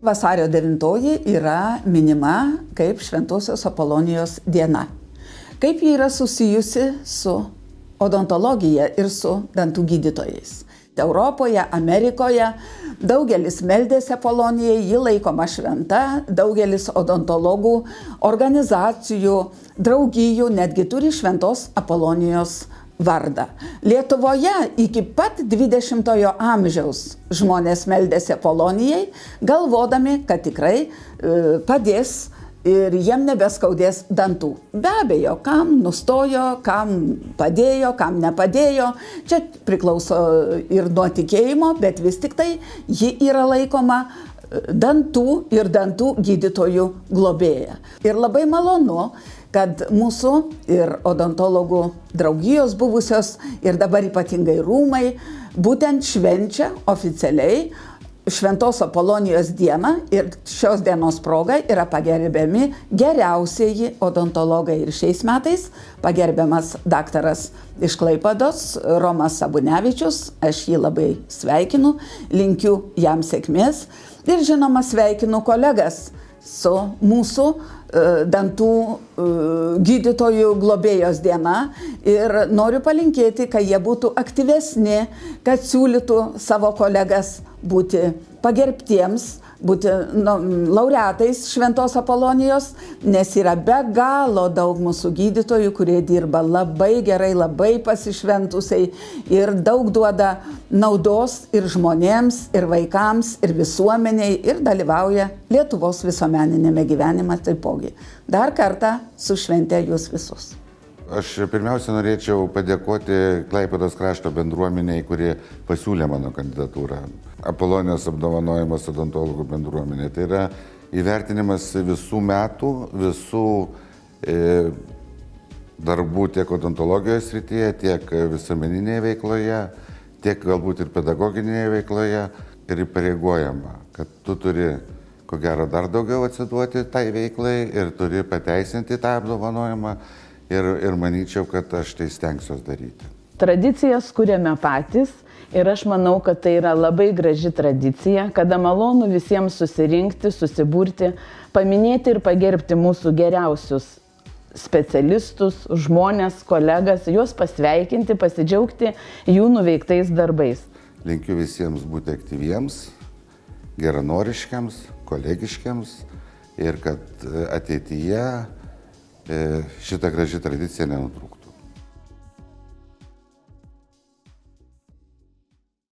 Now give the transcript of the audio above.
Vasario 9 yra minima kaip Šventosios Apolonijos diena. Kaip ji yra susijusi su odontologija ir su dantų gydytojais. Europoje, Amerikoje daugelis meldėsi Apolonijai, ji laikoma šventa, daugelis odontologų, organizacijų, draugijų netgi turi Šventos Apolonijos vardą. Lietuvoje iki pat 20-ojo amžiaus žmonės meldėsi Apolonijai, galvodami, kad tikrai padės ir jiem nebeskaudės dantų. Be abejo, kam nustojo, kam padėjo, kam nepadėjo. Čia priklauso ir nuo tikėjimo, bet vis tik tai ji yra laikoma dantų ir dantų gydytojų globėja. Ir labai malonu, kad mūsų ir odontologų draugijos buvusios ir dabar ypatingai rūmai būtent švenčia oficialiai Šventos Apolonijos dieną ir šios dienos proga yra pagerbiami geriausieji odontologai. Ir šiais metais pagerbiamas daktaras iš Klaipėdos, Romas Sabunevičius, aš jį labai sveikinu, linkiu jam sėkmės ir žinoma sveikinu kolegas su mūsų dantų gydytojų globėjos diena ir noriu palinkėti, kad jie būtų aktyvesni, kad siūlytų savo kolegas būti pagerbtiems, būti laureatais Šventos Apolonijos, nes yra be galo daug mūsų gydytojų, kurie dirba labai gerai, labai pasišventusiai ir daug duoda naudos ir žmonėms, ir vaikams, ir visuomeniai, ir dalyvauja Lietuvos visuomeninėme gyvenime taipogi. Dar kartą su švente jūs visus. Aš pirmiausia norėčiau padėkoti Klaipėdos krašto bendruomeniai, kurie pasiūlė mano kandidatūrą. Apolonijos apdovanojimas odontologų bendruomenė. Tai yra įvertinimas visų metų, visų darbų tiek odontologijos srityje, tiek visuomeninėje veikloje, tiek galbūt ir pedagoginėje veikloje. Ir įpareigojama, kad tu turi, ko gero, dar daugiau atsiduoti tai veiklai ir turi pateisinti tą apdovanojimą. Ir manyčiau, kad aš tai stengsiuos daryti. Tradicijas kuriame patys ir aš manau, kad tai yra labai graži tradicija, kada malonu visiems susirinkti, susiburti, paminėti ir pagerbti mūsų geriausius specialistus, žmonės, kolegas, juos pasveikinti, pasidžiaugti jų nuveiktais darbais. Linkiu visiems būti aktyviems, geranoriškiams, kolegiškiams ir kad ateityje šita graži tradicija nenutrūktų.